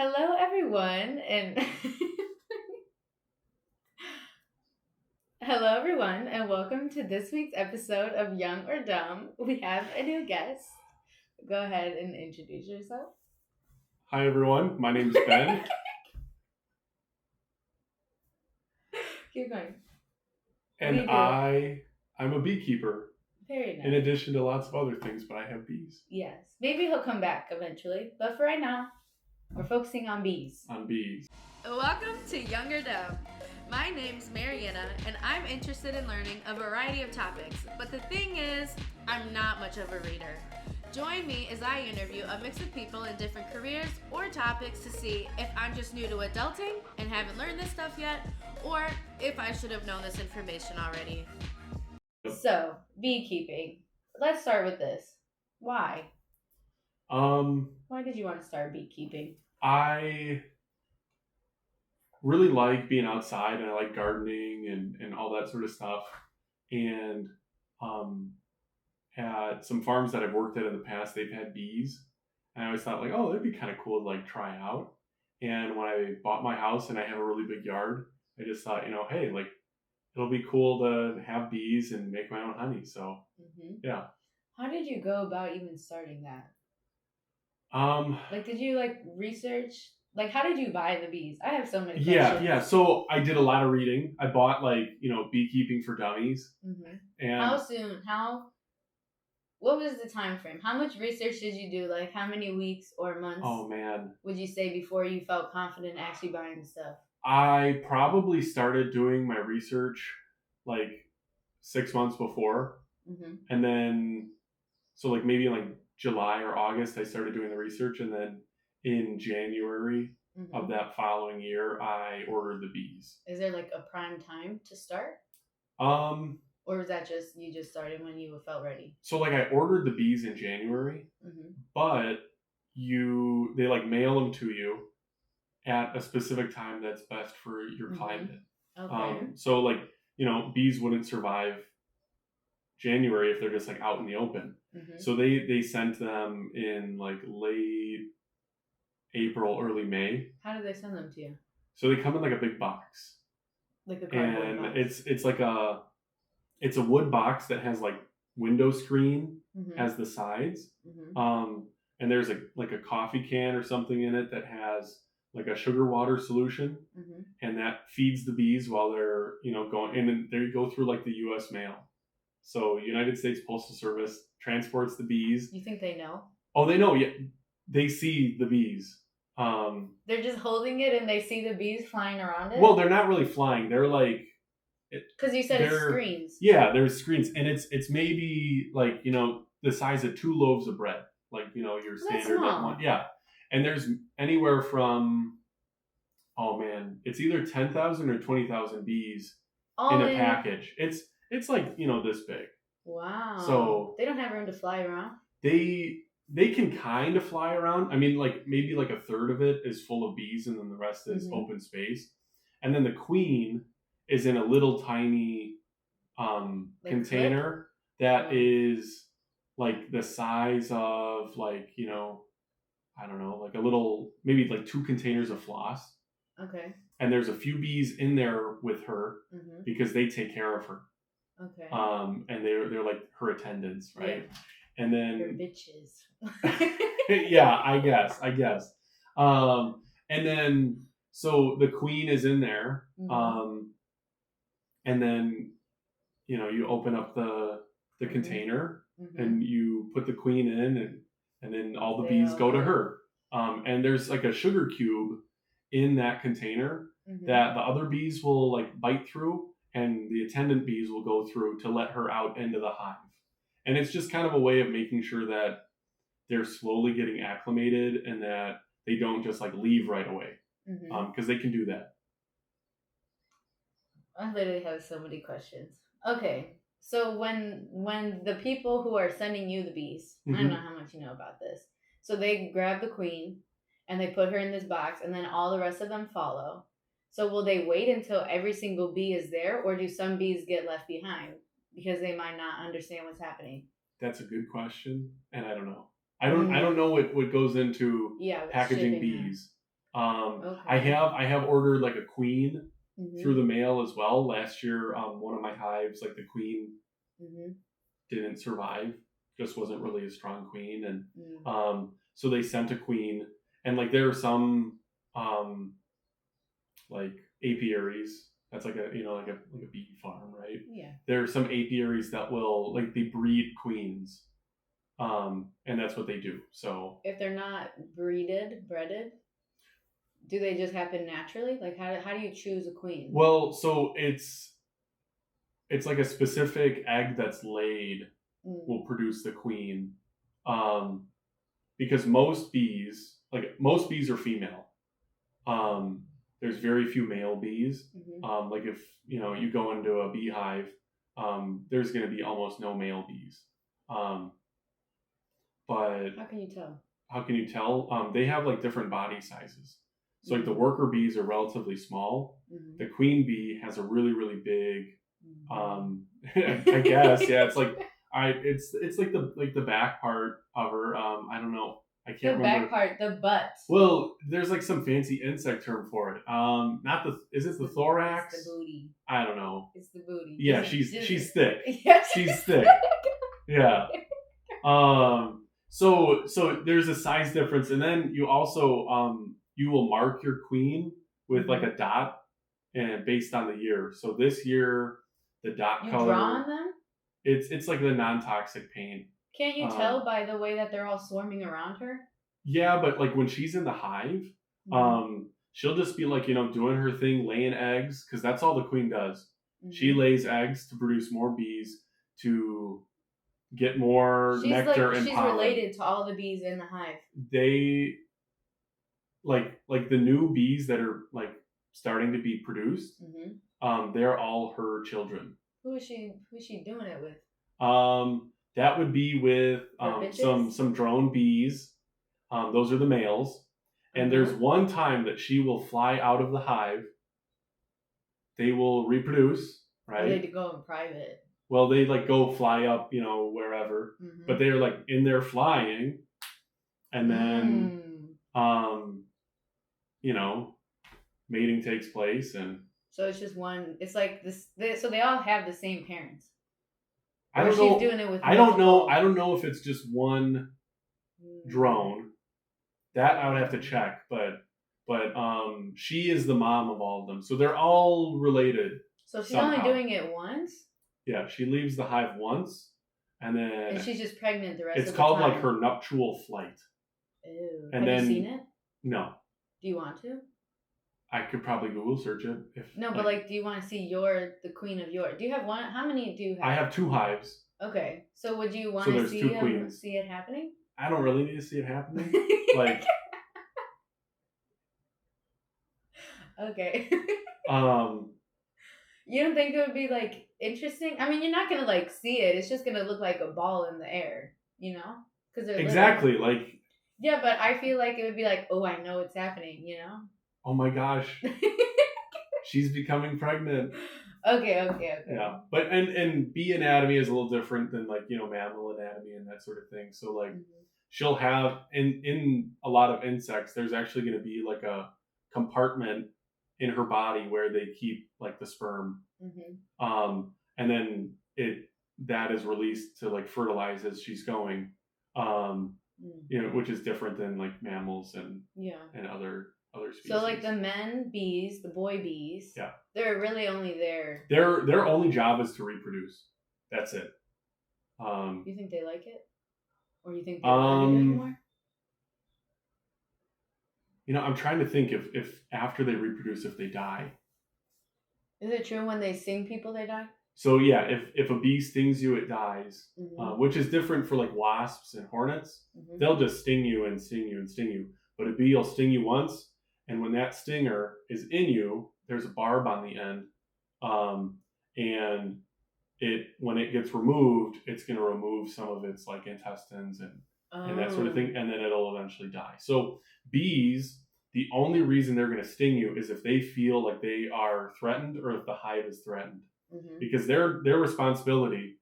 Hello, everyone, and hello, everyone, and welcome to this week's episode of Young or Dumb. We have a new guest. Go ahead and introduce yourself. Hi everyone, my name's Ben. Keep going. And I'm a beekeeper. Very nice. In addition to lots of other things, but I have bees. Yes, maybe he'll come back eventually, but for right now, we're focusing on bees. On bees. Welcome to Young or Dumb. My name's Marianna, and I'm interested in learning a variety of topics. But the thing is, I'm not much of a reader. Join me as I interview a mix of people in different careers or topics to see if I'm just new to adulting and haven't learned this stuff yet, or if I should have known this information already. So, beekeeping. Let's start with this. Why? Why did you want to start beekeeping? I really like being outside and I like gardening and all that sort of stuff. And at some farms that I've worked at in the past, they've had bees. And I always thought like, oh, that'd be kind of cool to like try out. And when I bought my house and I have a really big yard, I just thought, hey, like it'll be cool to have bees and make my own honey. So yeah. How did you go about even starting that? Did you research? How did you buy the bees? I have so many questions. Yeah. So I did a lot of reading. I bought Beekeeping for Dummies. Mm-hmm. And how soon? What was the time frame? How much research did you do? Like how many weeks or months? Oh man. Would you say before you felt confident actually buying the stuff? I probably started doing my research like 6 months before. Mm-hmm. And then, so maybe in July or August, I started doing the research. And then in January of that following year, I ordered the bees. Is there a prime time to start? Or was that you just started when you felt ready? So I ordered the bees in January, but they mail them to you at a specific time that's best for your climate. Okay. So bees wouldn't survive January if they're just out in the open. So they sent them in late April, early May. How do they send them to you? So they come in a big box. Like a cardboard box. And it's a wood box that has window screen as the sides. And there's a coffee can or something in it that has a sugar water solution, and that feeds the bees while they're going, and then they go through the U.S. mail. So United States Postal Service transports the bees. You think they know? Oh, they know. Yeah, they see the bees. They're just holding it and they see the bees flying around it. Well, they're not really flying. They're because you said it's screens. Yeah, there's screens, and it's maybe the size of 2 loaves of bread, your standard one. Yeah, and there's anywhere from, it's either 10,000 or 20,000 bees in a package. It's this big. Wow. So they don't have room to fly around. They can kind of fly around. I mean, maybe a third of it is full of bees, and then the rest is open space. And then the queen is in a little tiny container that is the size of I don't know, a little, maybe 2 containers of floss. Okay. And there's a few bees in there with her because they take care of her. Okay. And they're her attendants, right? Yeah. And then they're bitches. yeah, I guess. And then so the queen is in there. And then you open up the container and you put the queen in, and then all the bees go to her. And there's a sugar cube in that container that the other bees will bite through, and the attendant bees will go through to let her out into the hive. And it's just kind of a way of making sure that they're slowly getting acclimated and that they don't just leave right away, because they can do that. I literally have so many questions. Okay, so when the people who are sending you the bees, I don't know how much you know about this. So they grab the queen and they put her in this box, and then all the rest of them follow. So will they wait until every single bee is there, or do some bees get left behind because they might not understand what's happening? That's a good question, and I don't know. I don't know what goes into packaging bees. I have ordered like a queen through the mail as well. Last year, one of my hives, like the queen, didn't survive. Just wasn't really a strong queen, and so they sent a queen. And like there are some like apiaries. That's like a like a bee farm, right? Yeah. There are some apiaries that will like they breed queens, and that's what they do. So if they're not breeded, do they just happen naturally? Like how do you choose a queen? Well, so it's like a specific egg that's laid will produce the queen, because most bees are female. There's very few male bees. Like if you go into a beehive, there's going to be almost no male bees. But how can you tell? They have like different body sizes. So like the worker bees are relatively small. The queen bee has a really, really big, I guess, yeah, it's like it's like the back part of her. I don't know. I can't remember. The back part, the butt. Well, there's like some fancy insect term for it. Is it the thorax? It's the booty. I don't know. It's the booty. Yeah, she's thick. Yes. She's thick. Yeah. So there's a size difference, and then you also you will mark your queen with like a dot, and based on the year. So this year, the dot color. You draw on them? It's like the non-toxic paint. Can't you tell by the way that they're all swarming around her? Yeah, but like when she's in the hive, she'll just be like doing her thing, laying eggs, because that's all the queen does. She lays eggs to produce more bees to get more nectar and pollen. She's related to all the bees in the hive. They like the new bees that are like starting to be produced. They're all her children. Who is she doing it with? That would be with some drone bees. Those are the males. And there's one time that she will fly out of the hive. They will reproduce, right? Or they go in private. Well, they like go fly up, wherever. But they're like in there flying, and then mating takes place, and so it's just one. It's like this. So they all have the same parents. I don't know. She's doing it with. I don't know. I don't know if it's just one drone. That I would have to check, but she is the mom of all of them, so they're all related. So she's only doing it once. Yeah, she leaves the hive once, and then and she's just pregnant the rest of the time. It's called like her nuptial flight. Ew. And have you seen it? No. Do you want to? I could probably Google search it. But do you want to see the queen of yours? Do you have one? How many do you have? I have 2 hives. Okay, so would you want to see it happening? I don't really need to see it happening. Like. Okay. You don't think it would be like interesting? I mean, you're not gonna like see it. It's just gonna look like a ball in the air, Because exactly like. Yeah, but I feel like it would be like, oh, I know it's happening, Oh my gosh. She's becoming pregnant. Okay. Yeah, but and bee anatomy is a little different than like mammal anatomy and that sort of thing. So like she'll have in a lot of insects, there's actually going to be like a compartment in her body where they keep like the sperm, and then that is released to like fertilize as she's going, which is different than like mammals and other species. So like the men bees, the boy bees, they're really only there. Their only job is to reproduce. That's it. You think they like it, or you think they want to do it anymore? I'm trying to think if after they reproduce, if they die. Is it true when they sting people, they die? So yeah, if a bee stings you, it dies, which is different for like wasps and hornets. They'll just sting you and sting you and sting you. But a bee will sting you once, and when that stinger is in you, there's a barb on the end, and when it gets removed, it's going to remove some of its like intestines and that sort of thing, and then it'll eventually die. So bees, the only reason they're going to sting you is if they feel like they are threatened or if the hive is threatened, because their responsibility,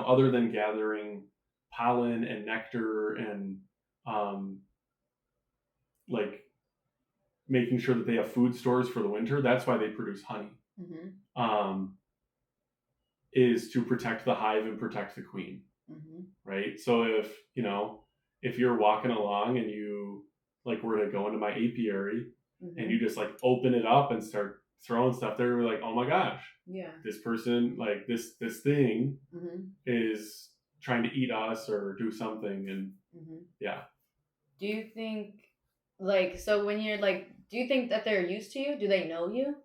other than gathering pollen and nectar and like making sure that they have food stores for the winter. That's why they produce honey. Is to protect the hive and protect the queen. Right? So if you're walking along and you like were to go into my apiary and you just like open it up and start throwing stuff there, we're like, oh my gosh, this person, like this thing is trying to eat us or do something. And do you think, like, so when you're like, do you think that they're used to you? Do they know you?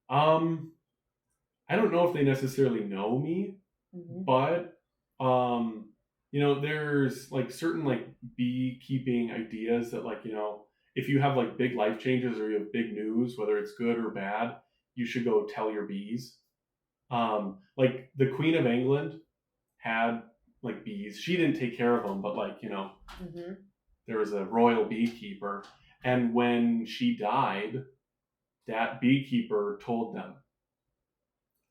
I don't know if they necessarily know me, but there's like certain like beekeeping ideas that, like, if you have like big life changes or you have big news, whether it's good or bad, you should go tell your bees. Like the Queen of England had like bees. She didn't take care of them, but like, there was a royal beekeeper. And when she died, that beekeeper told them,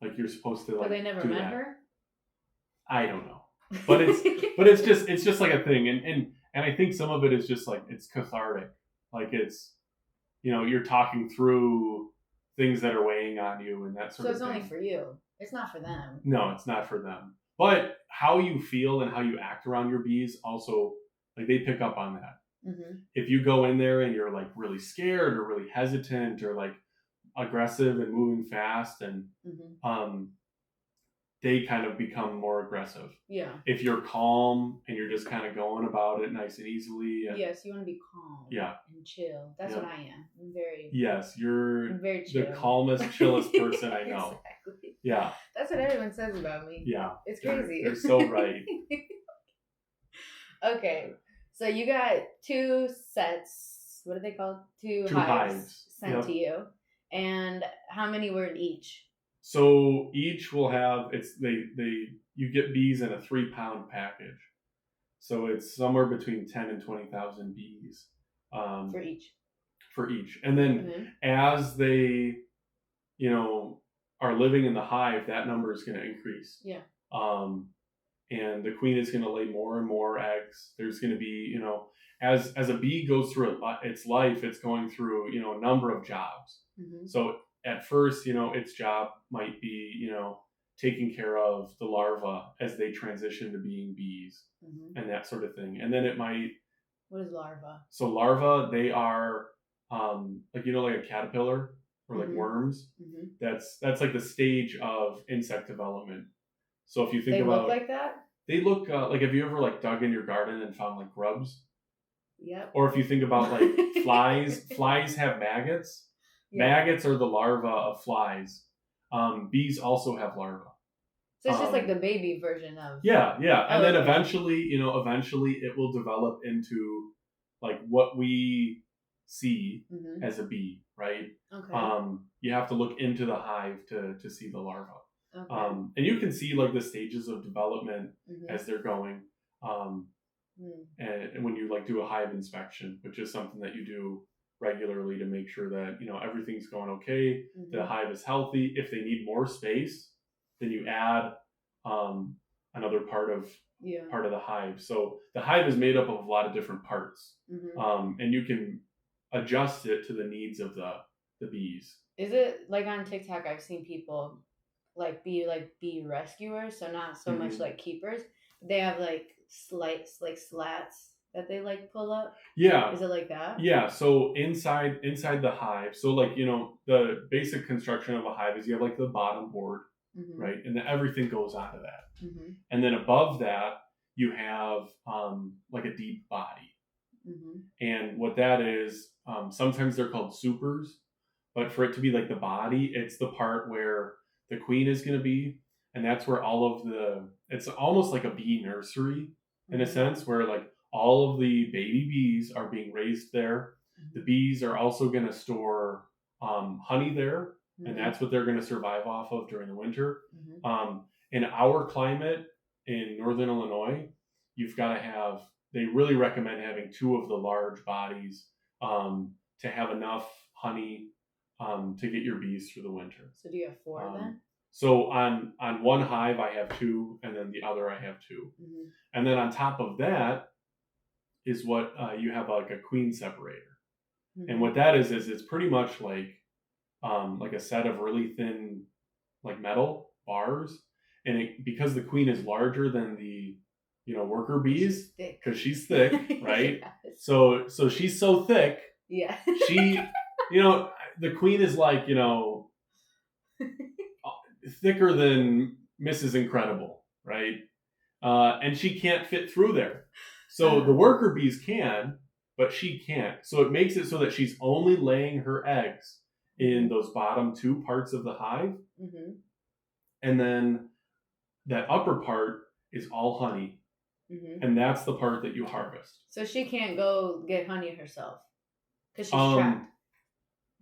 like, you're supposed to like. But they never met her? I don't know. But it's just like a thing. And I think some of it is just like, it's cathartic. Like it's, you're talking through things that are weighing on you and that sort of thing. So it's only for you. It's not for them. No, it's not for them. But how you feel and how you act around your bees also, like, they pick up on that. If you go in there and you're like really scared or really hesitant or like aggressive and moving fast, and they kind of become more aggressive. Yeah. If you're calm and you're just kind of going about it nice and easily. Yes, you want to be calm. Yeah. And chill. That's what I am. I'm very. Yes, you're very chill. The calmest, chillest person I know. Exactly. Yeah. That's what everyone says about me. Yeah. It's crazy. You're so right. Okay. So you got 2 sets. What are they called? 2 hives sent to you. And how many were in each? So each will have you get bees in a 3-pound package. So it's somewhere between 10 and 20,000 bees. For each. And then as they, are living in the hive, that number is going to increase. Yeah. And the queen is going to lay more and more eggs. There's going to be, as a bee goes through its life, it's going through, a number of jobs. So at first, its job might be, taking care of the larvae as they transition to being bees and that sort of thing. And then it might. What is larva? So larvae, they are like a caterpillar or like worms. That's like the stage of insect development. So if you think about. They look like that? They look like, have you ever like dug in your garden and found like grubs? Yep. Or if you think about like flies have maggots. Yeah. Maggots are the larvae of flies. Bees also have larvae. So it's just like the baby version of. Yeah. And then eventually it will develop into like what we see as a bee, right? Okay. You have to look into the hive to see the larva. Okay. And you can see like the stages of development as they're going. And when you like do a hive inspection, which is something that you do regularly to make sure that everything's going okay, the hive is healthy. If they need more space, then you add another part of the hive. So the hive is made up of a lot of different parts, and you can adjust it to the needs of the bees. Is it like on TikTok? I've seen people be bee rescuers, so not so much like keepers. They have like slats that they like pull up. Yeah. Is it like that? Yeah. So inside the hive, so like the basic construction of a hive is you have like the bottom board, right, and then everything goes onto that, and then above that you have like a deep body, and what that is, sometimes they're called supers, but for it to be like the body, it's the part where the queen is going to be, and that's where all of it's almost like a bee nursery in a sense, where like all of the baby bees are being raised there. The bees are also going to store honey there, and that's what they're going to survive off of during the winter. In our climate in northern Illinois, you've got to have. They really recommend having 2 of the large bodies to have enough honey to get your bees through the winter. So do you have 4 then? So on one hive I have 2, and then the other I have 2, and then on top of that is what you have like a queen separator. And what that is it's pretty much like a set of really thin like metal bars, and because the queen is larger than the worker bees, because she's thick, right? Yes. So she's so thick. Yeah. She, the queen is like thicker than Mrs. Incredible, right? And she can't fit through there. So the worker bees can, but she can't. So it makes it so that she's only laying her eggs in those bottom two parts of the hive. Mm-hmm. And then that upper part is all honey. Mm-hmm. And that's the part that you harvest. So she can't go get honey herself because she's trapped.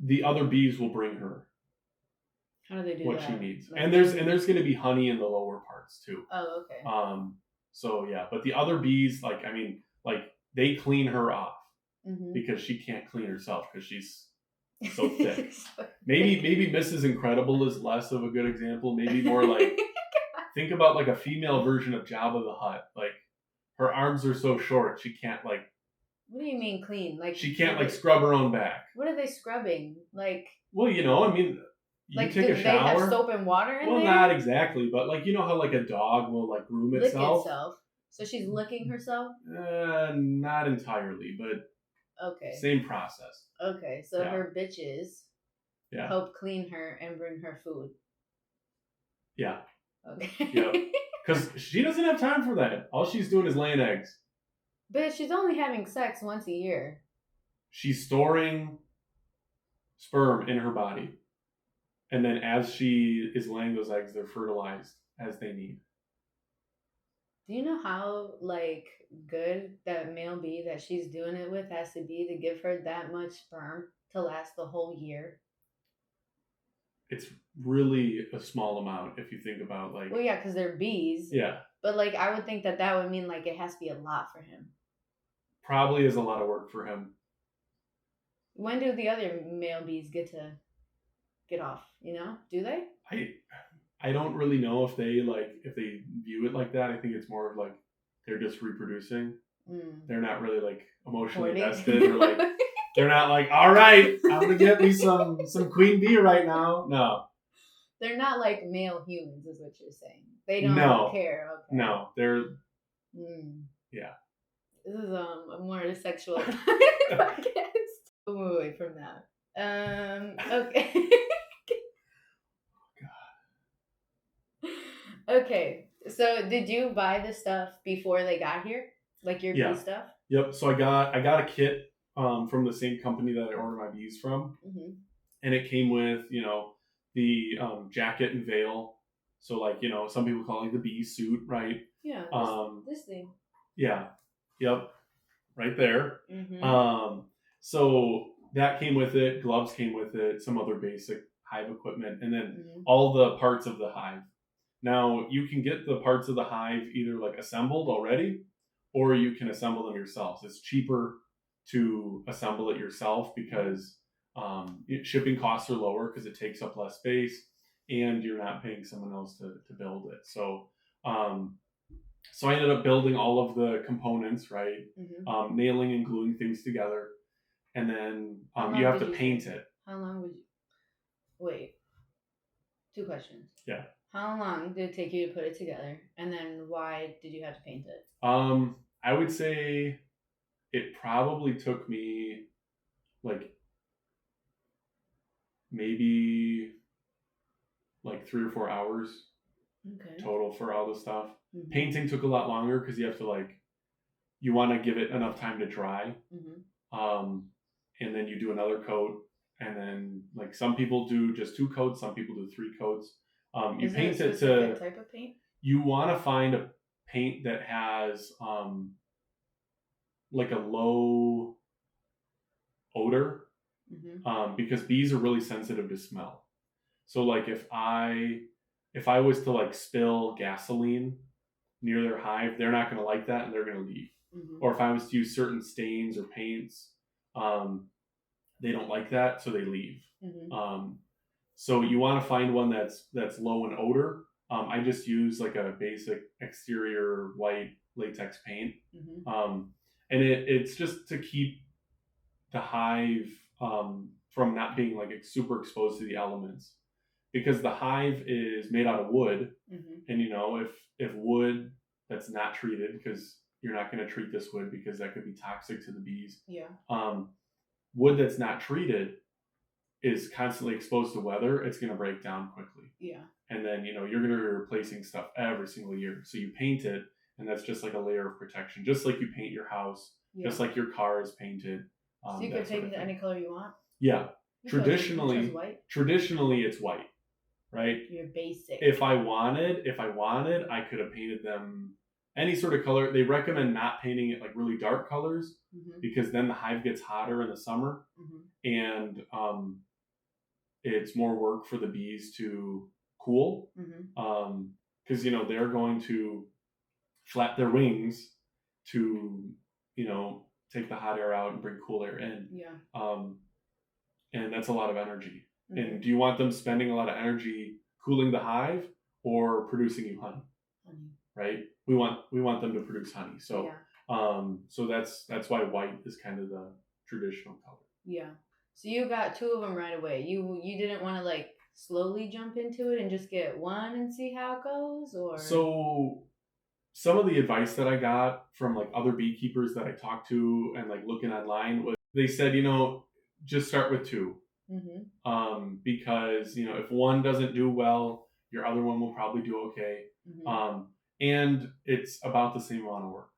The other bees will bring her. How do they do what that? she needs. Like and there's going to be honey in the lower parts too. Oh, okay. So yeah, but the other bees, they clean her off because she can't clean herself because she's so thick. Maybe Mrs. Incredible is less of a good example. Maybe more like think about like a female version of Jabba the Hutt. Like her arms are so short she can't like. What do you mean clean? Like she can't like scrub her own back. What are they scrubbing? Like. Well, you take a shower. They have soap and water in there? Well, not exactly, but like how like a dog will like groom itself. Lick itself. So she's licking herself? Not entirely, but okay. Same process. Okay, so her bitches help clean her and bring her food. Yeah. Okay. Yeah. Because she doesn't have time for that. All she's doing is laying eggs. But she's only having sex once a year. She's storing sperm in her body. And then as she is laying those eggs, they're fertilized as they need. Do you know how, like, good that male bee that she's doing it with has to be to give her that much sperm to last the whole year? It's really a small amount if you think about, like... Well, yeah, because they're bees. Yeah. But, like, I would think that would mean, like, it has to be a lot for him. Probably is a lot of work for him. When do the other male bees get off, do they? I don't really know if they view it like that. I think it's more of like they're just reproducing. They're not really like emotionally invested or like they're not like, all right, I'm gonna get me some queen bee right now. No, they're not like male humans is what you're saying. They don't care. Okay. No, they're yeah. This is a more sexual podcast. We'll move away from that. Okay. Okay, so did you buy the stuff before they got here, like your bee stuff? Yep. So I got a kit from the same company that I order my bees from, and it came with the jacket and veil. So like some people call it the bee suit, right? Yeah. This thing. Yeah. Yep. Right there. So that came with it. Gloves came with it. Some other basic hive equipment, and then all the parts of the hive. Now, you can get the parts of the hive either like assembled already, or you can assemble them yourselves. It's cheaper to assemble it yourself because shipping costs are lower because it takes up less space, and you're not paying someone else to build it. So I ended up building all of the components, right? Nailing and gluing things together, and then you have to paint it. How long would you... Wait. 2 questions. Yeah. How long did it take you to put it together? And then why did you have to paint it? I would say it probably took me like maybe like 3 or 4 hours total for all the stuff. Painting took a lot longer because you have to you want to give it enough time to dry. And then you do another coat. And then some people do just 2 coats. Some people do 3 coats. You Is paint there a specific type of paint? You want to find a paint that has like a low odor because bees are really sensitive to smell. So like if I was to spill gasoline near their hive, they're not going to like that and they're going to leave. Or if I was to use certain stains or paints, they don't like that, so they leave. So you want to find one that's low in odor. I just use like a basic exterior white latex paint. And it's just to keep the hive from not being like super exposed to the elements, because the hive is made out of wood, and if wood that's not treated, because you're not going to treat this wood because that could be toxic to the bees. Yeah. Wood that's not treated is constantly exposed to weather. It's going to break down quickly. Yeah. And then you're going to be replacing stuff every single year. So you paint it, and that's just like a layer of protection, just like you paint your house, just like your car is painted. So you can paint it any color you want. Yeah. You Traditionally, it's white, right? You're basic. If I wanted, I could have painted them any sort of color. They recommend not painting it like really dark colors, because then the hive gets hotter in the summer, and it's more work for the bees to cool, because they're going to flap their wings to take the hot air out and bring cool air in. And that's a lot of energy. And do you want them spending a lot of energy cooling the hive or producing you honey? Right? We want them to produce honey. So so that's why white is kind of the traditional color. Yeah. So you got two of them right away. You didn't want to like slowly jump into it and just get one and see how it goes, or? So some of the advice that I got from like other beekeepers that I talked to and like looking online was, they said, just start with two. Because if one doesn't do well, your other one will probably do okay. And it's about the same amount of work.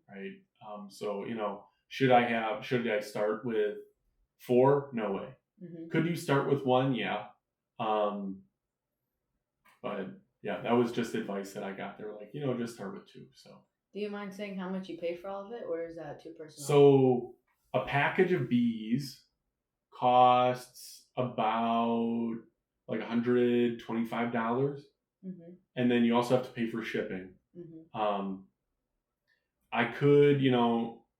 Right? So should I start with 4? No way. Could you start with 1? Yeah. But yeah, that was just advice that I got. They were like, just start with 2. So. Do you mind saying how much you pay for all of it, or is that too personal? So a package of bees costs about like $125, and then you also have to pay for shipping. I could,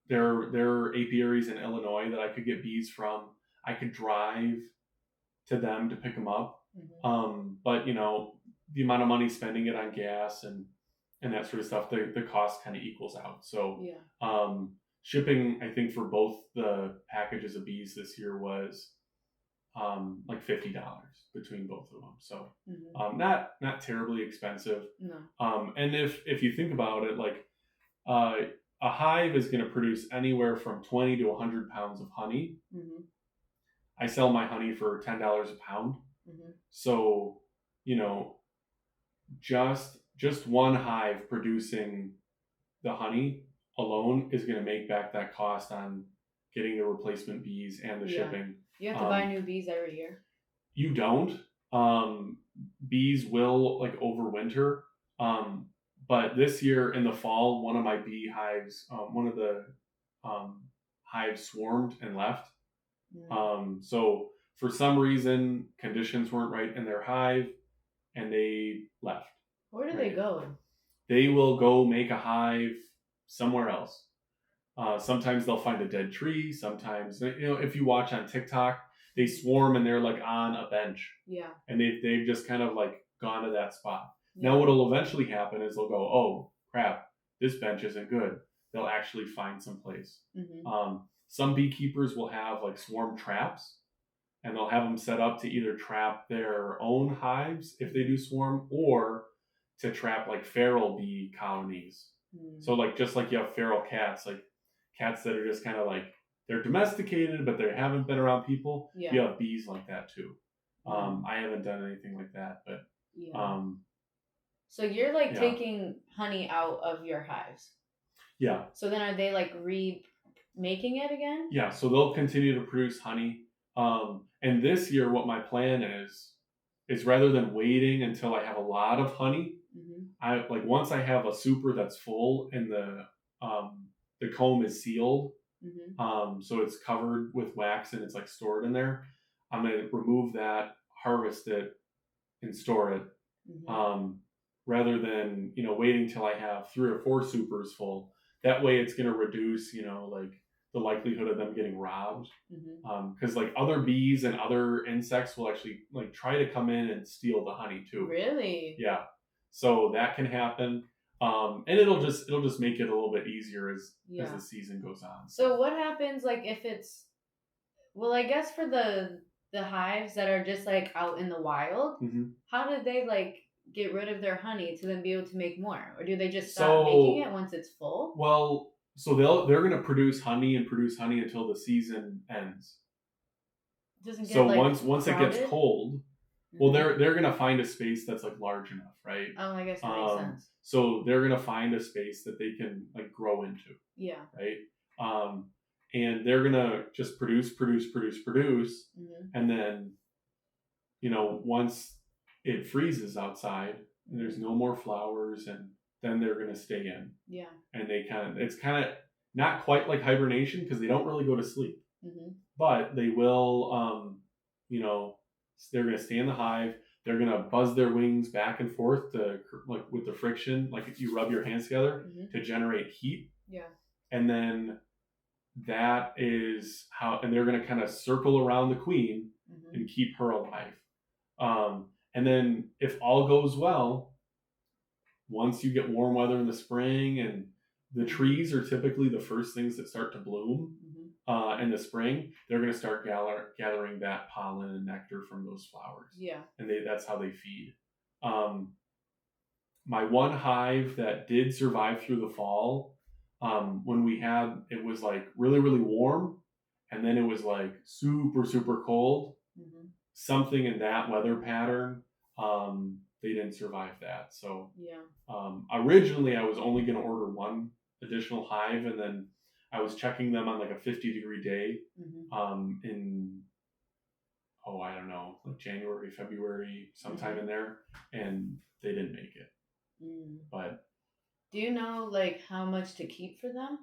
there are apiaries in Illinois that I could get bees from. I could drive to them to pick them up. But the amount of money spending it on gas and that sort of stuff, the cost kind of equals out. So shipping, I think, for both the packages of bees this year was like $50 between both of them. So not terribly expensive. No. And if you think about it, like a hive is going to produce anywhere from 20 to 100 pounds of honey. I sell my honey for $10 a pound. So just one hive producing the honey alone is going to make back that cost on getting the replacement bees and the shipping. You have to buy new bees every year. You don't. Bees will like overwinter. But this year in the fall, one of my bee hives, one of the hives swarmed and left. So for some reason, conditions weren't right in their hive, and they left. Where do they go? They will go make a hive somewhere else. Sometimes they'll find a dead tree. Sometimes, if you watch on Tik-Toc, they swarm and they're like on a bench. Yeah. And they've just kind of like gone to that spot. Yeah. Now what'll eventually happen is they'll go, oh crap, this bench isn't good. They'll actually find some place. Some beekeepers will have like swarm traps, and they'll have them set up to either trap their own hives if they do swarm, or to trap like feral bee colonies. So like, just like you have feral cats, like cats that are just kind of like, they're domesticated, but they haven't been around people. Yeah. You have bees like that too. I haven't done anything like that, but so you're like taking honey out of your hives. Yeah. So then are they like making it again? Yeah. So they'll continue to produce honey. And this year, what my plan is rather than waiting until I have a lot of honey, I like, once I have a super that's full and the comb is sealed, so it's covered with wax and it's like stored in there, I'm going to remove that, harvest it, and store it, rather than waiting till I have 3 or 4 supers full. That way it's going to reduce like the likelihood of them getting robbed, because like other bees and other insects will actually like try to come in and steal the honey too. Really? Yeah. So that can happen, and it'll just make it a little bit easier as the season goes on. So what happens like if it's Well, I guess for the hives that are just like out in the wild, how did they like get rid of their honey to then be able to make more, or do they just stop making it once it's full? Well, so they're going to produce honey until the season ends. Doesn't get, so like, once it gets cold, well, they're going to find a space that's like large enough, right? Oh, I guess that makes sense. So they're going to find a space that they can like grow into. Yeah. Right. And they're going to just produce, and then, once it freezes outside and there's no more flowers, and then they're going to stay in. Yeah. And it's kind of not quite like hibernation because they don't really go to sleep, but they will, they're going to stay in the hive. They're going to buzz their wings back and forth to, like, with the friction, like if you rub your hands together to generate heat. Yeah. And then that is how, and they're going to kind of circle around the queen and keep her alive. And then if all goes well, once you get warm weather in the spring, and the trees are typically the first things that start to bloom in the spring, they're going to start gathering that pollen and nectar from those flowers. Yeah. And that's how they feed. My one hive that did survive through the fall, when it was like really, really warm, and then it was like super, super cold. Something in that weather pattern, they didn't survive that. So originally I was only going to order one additional hive, and then I was checking them on like a 50-degree day in, I don't know, like January, February, sometime in there, and they didn't make it. But do you know like how much to keep for them,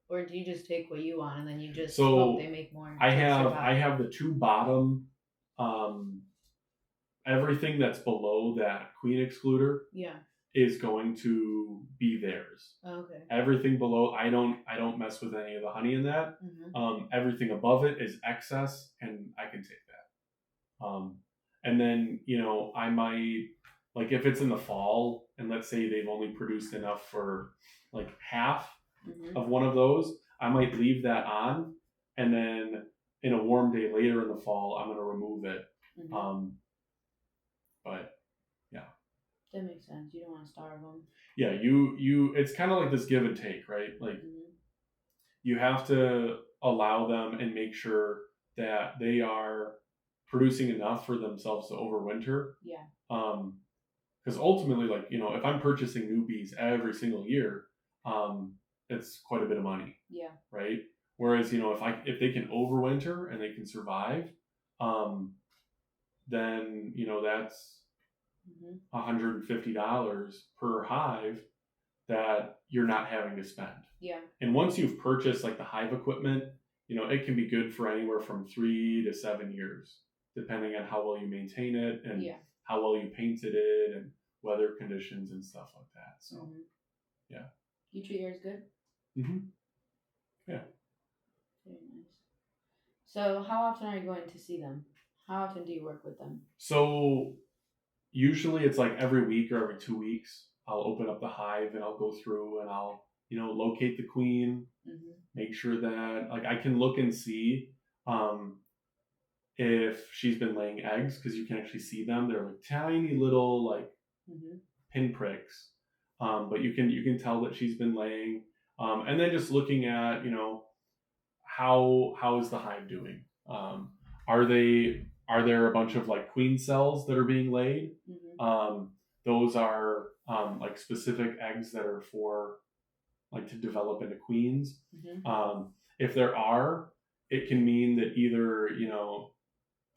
or do you just take what you want and then you just hope they make more? I have the two bottom, everything that's below that queen excluder is going to be theirs. Okay. Everything below, I don't mess with any of the honey in that. Everything above it is excess, and I can take that. And then, I might, like, if it's in the fall and let's say they've only produced enough for like half of one of those, I might leave that on, and then in a warm day later in the fall, I'm going to remove it. But yeah, that makes sense. You don't want to starve them. Yeah, you it's kind of like this give and take, right? Like you have to allow them and make sure that they are producing enough for themselves to overwinter. Yeah. Because ultimately, like, if I'm purchasing new bees every single year, it's quite a bit of money. Yeah. Right. Whereas, if they can overwinter and they can survive, then, that's $150 per hive that you're not having to spend. Yeah. And once you've purchased like the hive equipment, it can be good for anywhere from 3 to 7 years, depending on how well you maintain it and how well you painted it and weather conditions and stuff like that. So, yeah. You treat yours good? Yeah. Very nice. So how often are you going to see them? How often do you work with them? So usually it's like every week or every 2 weeks. I'll open up the hive and I'll go through and I'll, locate the queen, make sure that, like, I can look and see if she's been laying eggs, because you can actually see them. They're like tiny little like pinpricks, but you can tell that she's been laying. And then just looking at, how is the hive doing? Are there a bunch of like queen cells that are being laid? Those are like specific eggs that are for like to develop into queens. If there are, it can mean that either,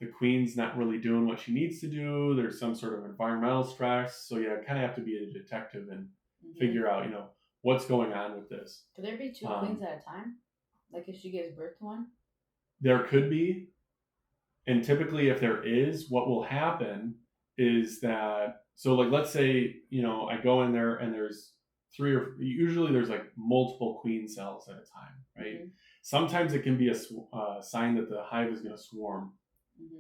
the queen's not really doing what she needs to do. There's some sort of environmental stress. So yeah, kind of have to be a detective and figure out, what's going on with this. Could there be 2 queens at a time? Like if she gives birth to one? There could be. And typically if there is, what will happen is that, so like, let's say, I go in there and there's usually there's like multiple queen cells at a time, right? Sometimes it can be a sign that the hive is going to swarm.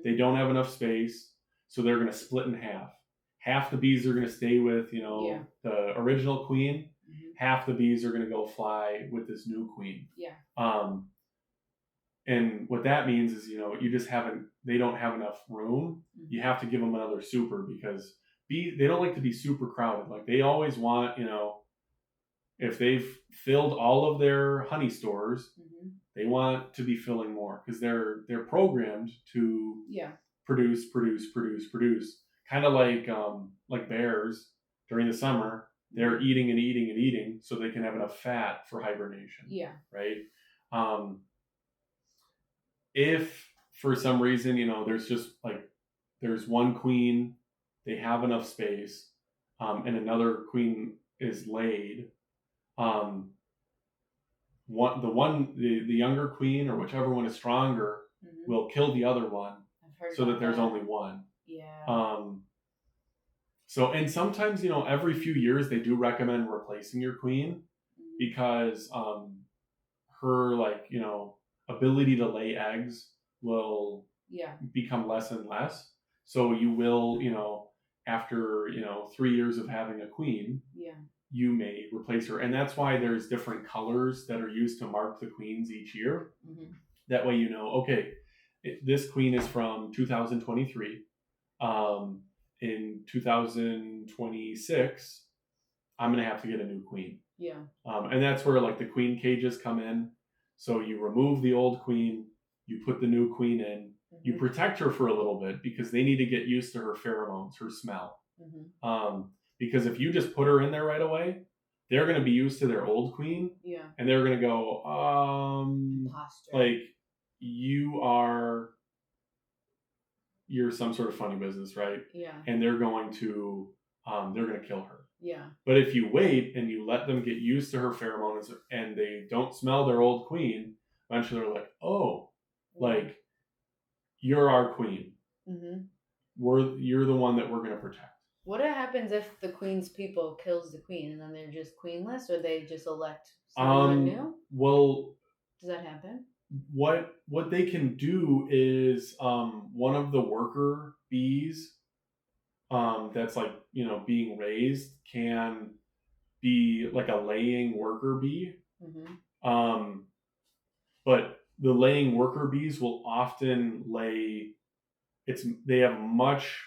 They don't have enough space, so they're going to split in half. Half the bees are going to stay with, the original queen. Half the bees are going to go fly with this new queen. Yeah. And what that means is, they don't have enough room. You have to give them another super because they don't like to be super crowded. Like they always want, if they've filled all of their honey stores, they want to be filling more because they're programmed to produce. Kind of like bears during the summer, they're eating and eating and eating so they can have enough fat for hibernation. Yeah. Right. If for some reason, there's just there's one queen, they have enough space, and another queen is laid, the younger queen or whichever one is stronger will kill the other one so that there's only one. Yeah. So, and sometimes, every few years they do recommend replacing your queen because her ability to lay eggs will become less and less. So you will, after 3 years of having a queen, you may replace her, and that's why there's different colors that are used to mark the queens each year. That way, okay, this queen is from 2023. In 2026, I'm gonna have to get a new queen. Yeah. And that's where the queen cages come in. So you remove the old queen, you put the new queen in, you protect her for a little bit because they need to get used to her pheromones, her smell. Because if you just put her in there right away, they're going to be used to their old queen. Yeah. And they're going to go, you're some sort of funny business, right? Yeah. And they're going to kill her. Yeah. But if you wait and you let them get used to her pheromones and they don't smell their old queen, eventually they're like, you're our queen. You're the one that we're going to protect. What happens if the queen's people kills the queen and then they're just queenless, or they just elect someone new? Well, does that happen? What they can do is one of the worker bees that's being raised can be like a laying worker bee. But the laying worker bees will often lay. They have a much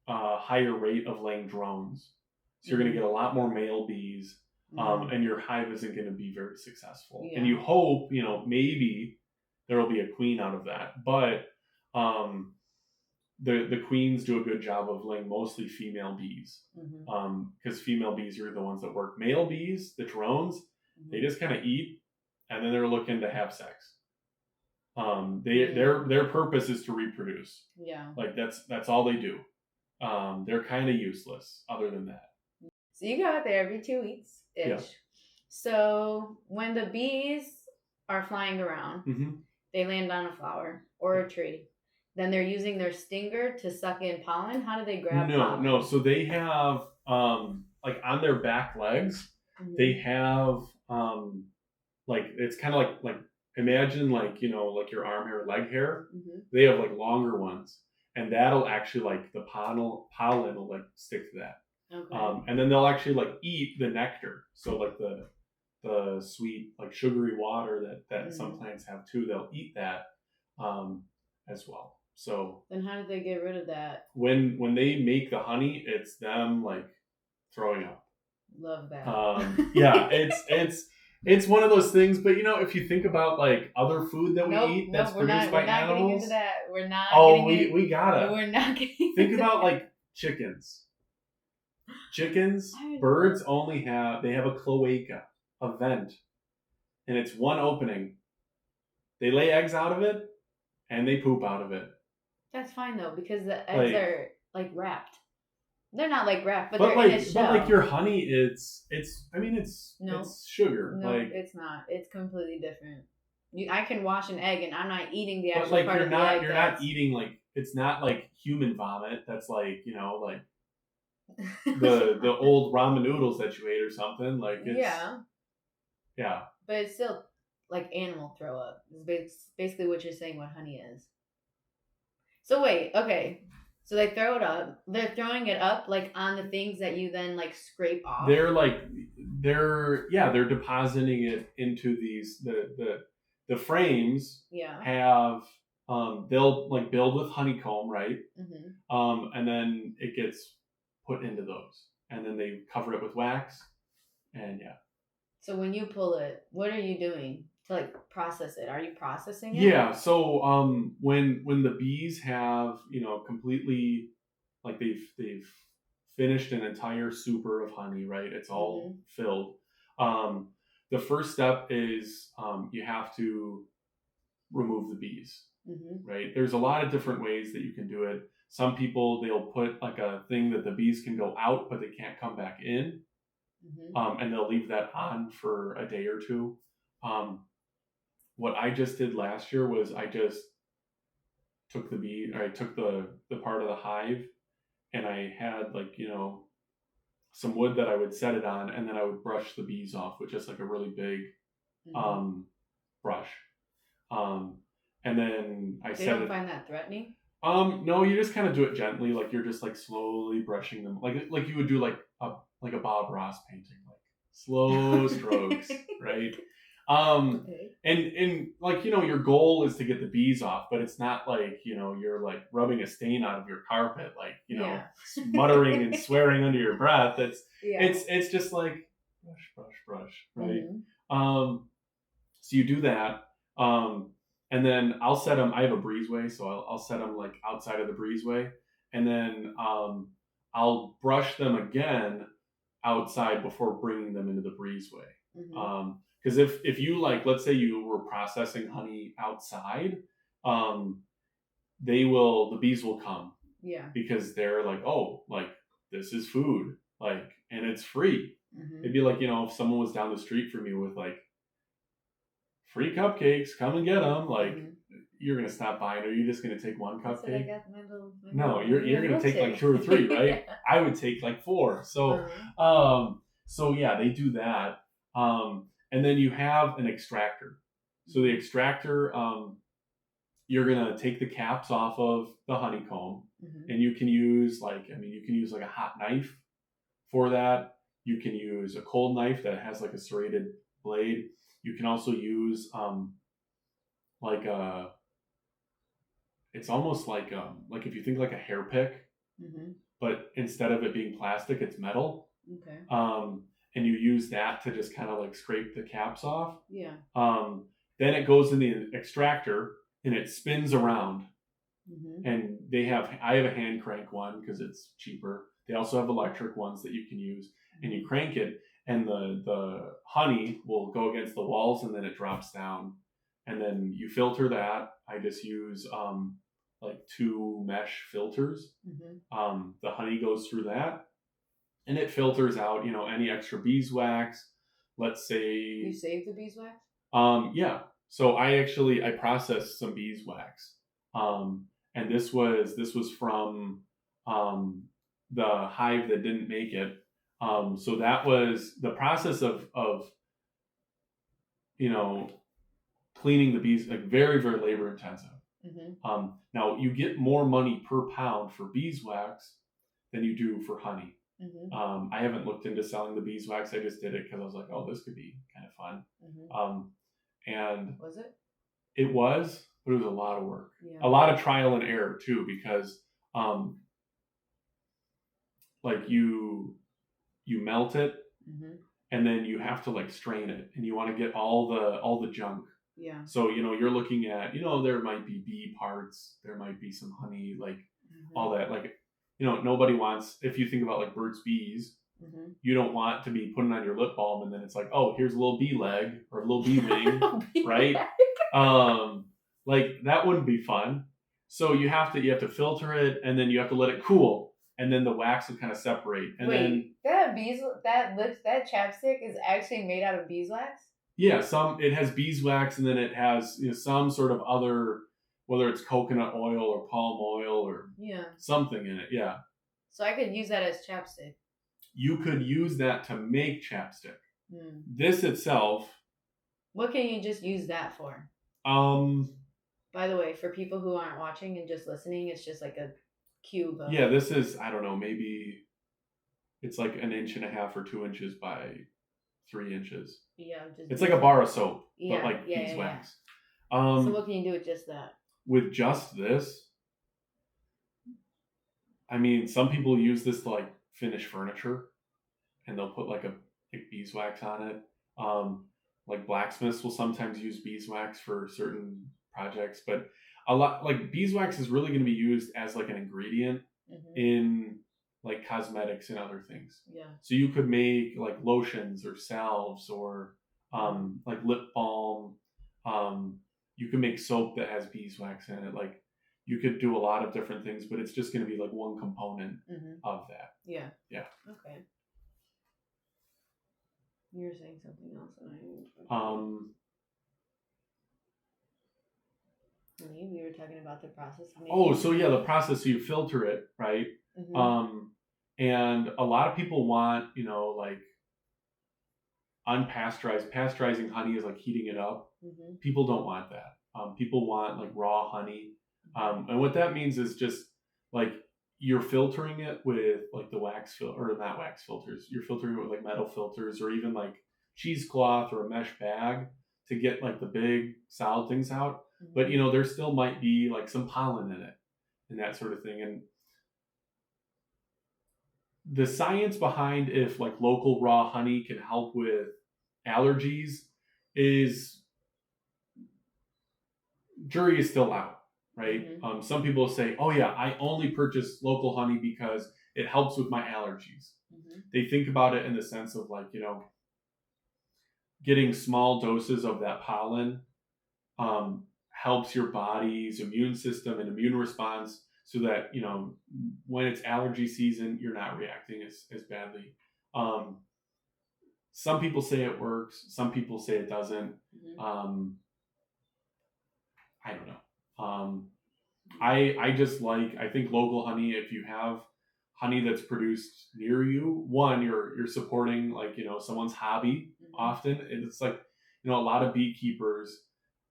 higher rate of laying drones, so you're going to get a lot more male bees, and your hive isn't going to be very successful. And you hope maybe there will be a queen out of that, but the queens do a good job of laying mostly female bees, because female bees are the ones that work. Male bees, the drones, they just kind of eat, and then they're looking to have sex. Their purpose is to reproduce. Yeah. That's all they do. They're kind of useless other than that. So you go out there every 2 weeks ish. Yeah. So when the bees are flying around, they land on a flower or a tree. Then they're using their stinger to suck in pollen. How do they grab pollen? No. So they have on their back legs, they have it's kind of like imagine your arm hair, leg hair. They have longer ones, and that'll actually the pollen will stick to that. Okay. And then they'll actually eat the nectar. So the sweet sugary water that some plants have too. They'll eat that as well. So then how do they get rid of that? When they make the honey, it's them throwing up. Love that. Yeah, it's one of those things. But if you think about other food that we eat that's produced by animals, getting into that. We're not. Oh, we gotta. We're not getting. Think about chickens. Chickens, birds only have a cloaca, a vent, and it's one opening. They lay eggs out of it, and they poop out of it. That's fine though, because the eggs are wrapped. They're not wrapped, but they're in a shell. But your honey, it's sugar. No, it's not. It's completely different. I can wash an egg, and I'm not eating the actual part of the egg. You're not eating it's not human vomit. That's the old ramen noodles that you ate or something. Yeah. But it's still animal throw up. It's basically what you're saying. What honey is. So wait, okay. So they throw it up. They're throwing it up on the things that you then scrape off. They're depositing it into these the frames have they'll like build with honeycomb, right? And then it gets put into those, and then they cover it with wax, and yeah. So when you pull it, what are you doing to like process it? Are you processing it? Yeah. So when the bees have completely like they've finished an entire super of honey, right? It's all filled. The first step is you have to remove the bees, right? There's a lot of different ways that you can do it. Some people, they'll put like a thing that the bees can go out, but they can't come back in. And they'll leave that on for a day or two. What I just did last year was I just took the part of the hive, and I had like, some wood that I would set it on, and then I would brush the bees off with just like a really big brush. And then They don't find that threatening? No, you just kind of do it gently, like you're just like slowly brushing them, like you would do like a Bob Ross painting, like slow strokes, right? And like your goal is to get the bees off, but it's not like you're like rubbing a stain out of your carpet, like muttering and swearing under your breath. It's just like brush, right? So you do that. And then I'll set them. I have a breezeway, so I'll set them like outside of the breezeway, and then I'll brush them again outside before bringing them into the breezeway. Because if you like, let's say you were processing honey outside, the bees will come. Yeah. Because they're like, oh, like this is food, like, and it's free. It'd be like if someone was down the street from you with like free cupcakes, come and get them. Like, you're gonna stop by, or are you just gonna take one cupcake? No, you're gonna take like 2 or 3, right? I would take like 4. So, so yeah, they do that. And then you have an extractor. So the extractor, you're gonna take the caps off of the honeycomb, and you can use like a hot knife for that. You can use a cold knife that has like a serrated blade. You can also use it's almost like if you think like a hair pick, but instead of it being plastic, it's metal. Okay. And you use that to just kind of like scrape the caps off. Yeah. Then it goes in the extractor and it spins around. And I have a hand crank one because it's cheaper. They also have electric ones that you can use, and you crank it, and the honey will go against the walls, and then it drops down, and then you filter that. I just use like 2 mesh filters. The honey goes through that, and it filters out any extra beeswax. Let's say you save the beeswax. Yeah. So I processed some beeswax, and this was from the hive that didn't make it. So that was the process of cleaning the bees, like very, very labor intensive. Now you get more money per pound for beeswax than you do for honey. I haven't looked into selling the beeswax. I just did it because I was like, oh, this could be kind of fun. And was it? It was, but it was a lot of work. Yeah. A lot of trial and error too, because like you melt it, and then you have to like strain it, and you want to get all the junk. Yeah. So you're looking at there might be bee parts, there might be some honey, like all that. Like nobody wants, if you think about like Burt's Bees, you don't want to be putting on your lip balm and then it's like, oh, here's a little bee leg or a little bee wing, right? Like that wouldn't be fun. So you have to filter it, and then you have to let it cool, and then the wax will kind of separate. And then that chapstick is actually made out of beeswax? Yeah, it has beeswax, and then it has some sort of other, whether it's coconut oil or palm oil or something in it. Yeah. So I could use that as chapstick. You could use that to make chapstick. This itself. What can you just use that for? By the way, for people who aren't watching and just listening, it's just like a cube of... Yeah, this is, I don't know, maybe it's like 1.5 inches or 2 inches by 3 inches. Yeah. It's like a bar of soap, but like beeswax. So what can you do with just that? With just this, I mean, some people use this to like finish furniture, and they'll put like beeswax on it. Like blacksmiths will sometimes use beeswax for certain projects, but a lot like beeswax is really going to be used as like an ingredient in like cosmetics and other things. Yeah. So you could make like lotions or salves or like lip balm. You can make soap that has beeswax in it. Like you could do a lot of different things, but it's just going to be like one component of that. Yeah. Yeah. Okay. You were saying something else, and we were talking about the process. So yeah, the process. So you filter it, right? And a lot of people want, like unpasteurized. Pasteurizing honey is like heating it up. People don't want that. People want like raw honey. And what that means is just like you're filtering it with like the wax or not wax filters. You're filtering it with like metal filters or even like cheesecloth or a mesh bag to get like the big solid things out. But there still might be like some pollen in it and that sort of thing. And the science behind if like local raw honey can help with allergies is jury is still out. Right? Some people say, oh yeah, I only purchase local honey because it helps with my allergies. They think about it in the sense of like, getting small doses of that pollen helps your body's immune system and immune response so that, when it's allergy season, you're not reacting as badly. Some people say it works. Some people say it doesn't. I don't know. I think local honey, if you have honey that's produced near you, one, you're supporting like, someone's hobby often. And it's like, a lot of beekeepers,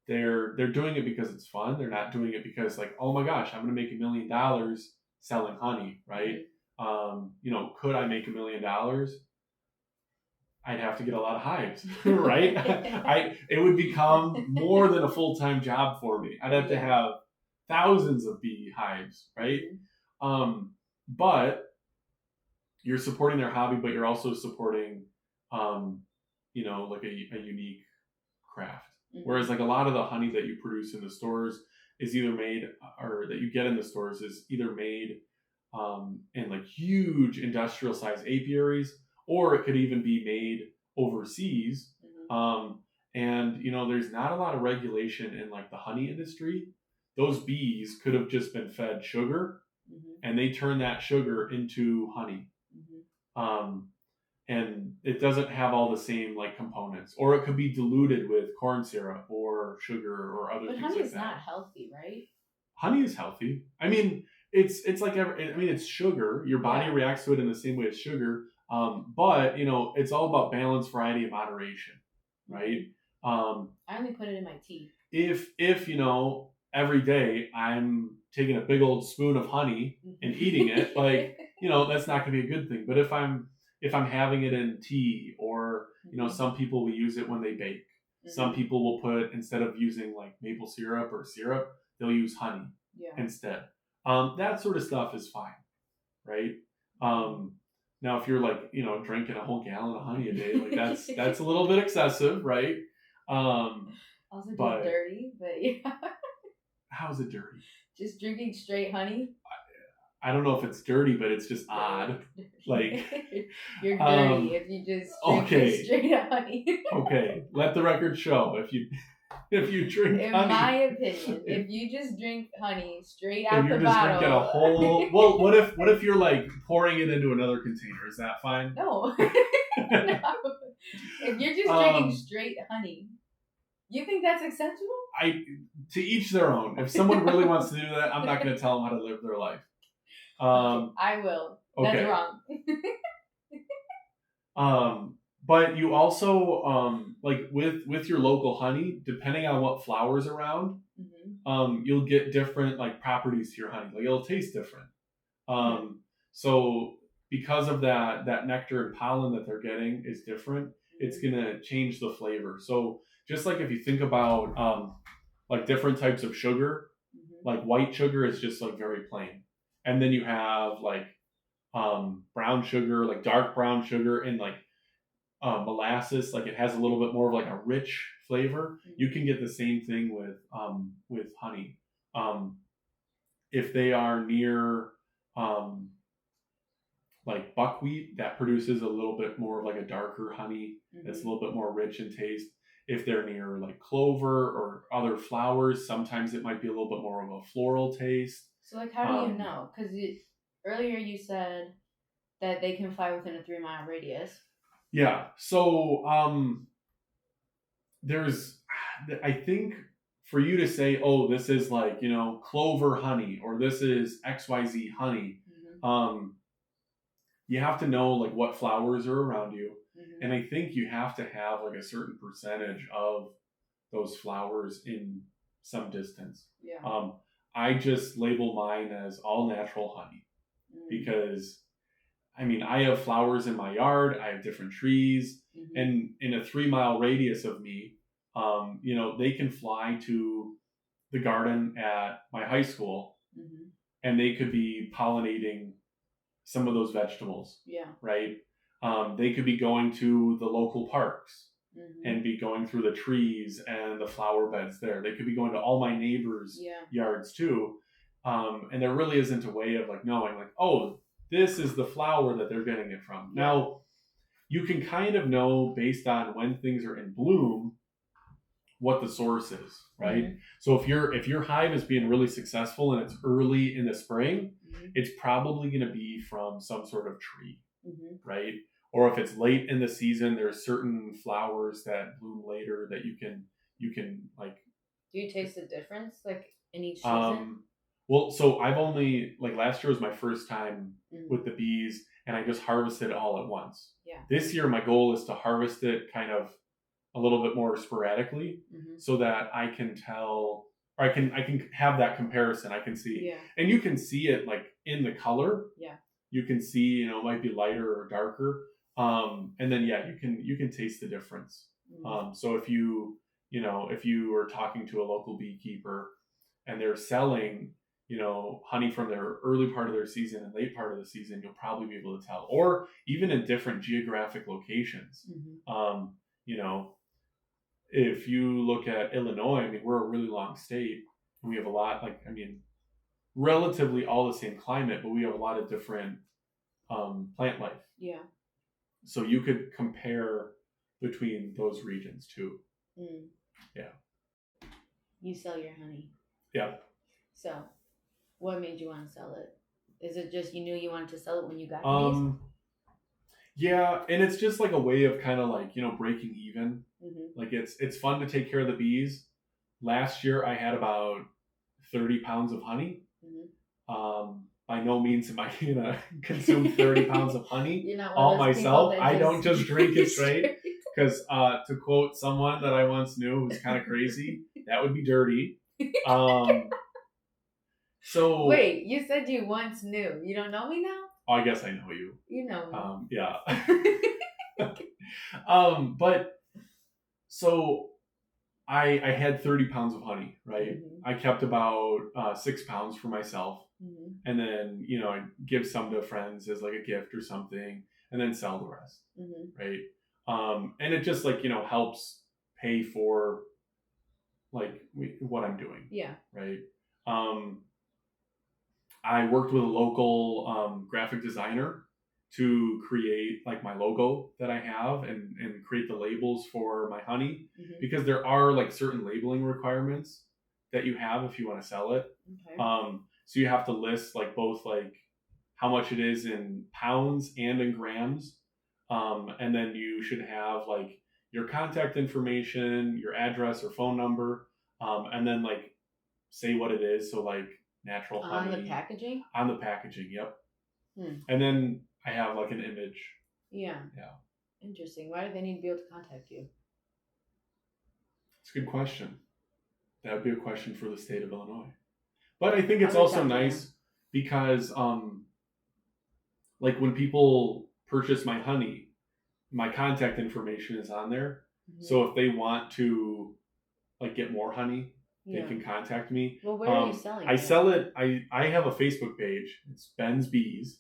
they're doing it because it's fun. They're not doing it because like, oh my gosh, I'm going to make $1 million selling honey, right? Could I make $1 million? I'd have to get a lot of hives, right? It would become more than a full-time job for me. I'd have to have thousands of bee hives, right? But you're supporting their hobby, but you're also supporting, like a unique craft. Whereas like a lot of the honey that you produce in the stores is either made, or that you get in the stores is either made in like huge industrial sized apiaries, or it could even be made overseas. And there's not a lot of regulation in like the honey industry. Those bees could have just been fed sugar and they turn that sugar into honey. And it doesn't have all the same like components, or it could be diluted with corn syrup or sugar or other things like that. But honey is not healthy, right? Honey is healthy. I mean, it's like it's sugar. Your body reacts to it in the same way as sugar. But it's all about balance, variety, and moderation, right? I only put it in my tea. If every day I'm taking a big old spoon of honey and eating it, like that's not going to be a good thing. But if I'm having it in tea, or some people will use it when they bake. Some people will put, instead of using like maple syrup or syrup, they'll use honey instead. That sort of stuff is fine, right? Now if you're like drinking a whole gallon of honey a day, like that's a little bit excessive, right? Also dirty, but yeah. How's it dirty? Just drinking straight honey. I don't know if it's dirty, but it's just odd. Like you're dirty if you just drink straight honey. Okay, let the record show if you drink in honey. In my opinion, if you just drink honey straight out the bottle. If you're just drinking a whole. Well, what if you're like pouring it into another container? Is that fine? No. No. If you're just drinking straight honey, you think that's acceptable? To each their own. If someone really wants to do that, I'm not going to tell them how to live their life. I will. Okay. That's wrong. But you also like with your local honey, depending on what flowers around, you'll get different like properties to your honey. Like it'll taste different. So because of that nectar and pollen that they're getting is different, it's gonna change the flavor. So just like if you think about like different types of sugar. Like white sugar is just like very plain. And then you have like brown sugar, like dark brown sugar, and like molasses. Like it has a little bit more of like a rich flavor. You can get the same thing with honey. If they are near like buckwheat, that produces a little bit more of like a darker honey. It's a little bit more rich in taste. If they're near like clover or other flowers, sometimes it might be a little bit more of a floral taste. So like, how do you know? Because earlier you said that they can fly within a 3-mile radius. Yeah. So I think for you to say, oh, this is like, clover honey, or this is XYZ honey, you have to know like what flowers are around you. And I think you have to have like a certain percentage of those flowers in some distance. Yeah. I just label mine as all natural honey because I have flowers in my yard. I have different trees, and in a 3-mile radius of me, they can fly to the garden at my high school, and they could be pollinating some of those vegetables. Yeah. Right. They could be going to the local parks and be going through the trees and the flower beds there. They could be going to all my neighbors' yards too. And there really isn't a way of like knowing like, oh, this is the flower that they're getting it from. Yeah. Now, you can kind of know based on when things are in bloom what the source is, right? So if your hive is being really successful and it's early in the spring, it's probably going to be from some sort of tree, right? Or if it's late in the season, there's certain flowers that bloom later that you can like. Do you taste the difference like in each season? Well, so I've only like last year was my first time with the bees, and I just harvested it all at once. Yeah. This year, my goal is to harvest it kind of a little bit more sporadically, so that I can tell, or I can have that comparison. I can see, and you can see it like in the color. Yeah. You can see, it might be lighter or darker, and then you can taste the difference. So if you are talking to a local beekeeper and they're selling, honey from their early part of their season and late part of the season, you'll probably be able to tell. Or even in different geographic locations. If you look at Illinois, we're a really long state. And we have a lot, relatively all the same climate, but we have a lot of different plant life. Yeah. So you could compare between those regions too. Yeah. You sell your honey. Yeah. So, what made you want to sell it? Is it just you knew you wanted to sell it when you got these? Yeah, and it's just like a way of kind of like, breaking even. Like it's fun to take care of the bees. Last year I had about 30 pounds of honey. By no means am I gonna consume 30 pounds of honey all myself. I don't just drink it straight. Because to quote someone that I once knew who's kind of crazy, that would be dirty. So wait, you said you once knew. You don't know me now? Oh, I guess I know you. You know me. Yeah. But so I had 30 pounds of honey, right? I kept about 6 pounds for myself. And then, I'd give some to friends as like a gift or something, and then sell the rest. Right. And it just like, helps pay for like what I'm doing. Yeah. Right. I worked with a local graphic designer to create like my logo that I have and create the labels for my honey, because there are like certain labeling requirements that you have if you want to sell it. Okay. So you have to list like both like how much it is in pounds and in grams. And then you should have like your contact information, your address or phone number, and then like say what it is. So like natural honey. On the packaging? On the packaging, yep. And then I have like an image. Yeah. Yeah. Interesting. Why do they need to be able to contact you? It's a good question. That would be a question for the state of Illinois. But I think it's also nice because like when people purchase my honey, my contact information is on there. So if they want to like get more honey, they can contact me. Well, where are you selling it? I sell it. I have a Facebook page. It's Ben's Bees,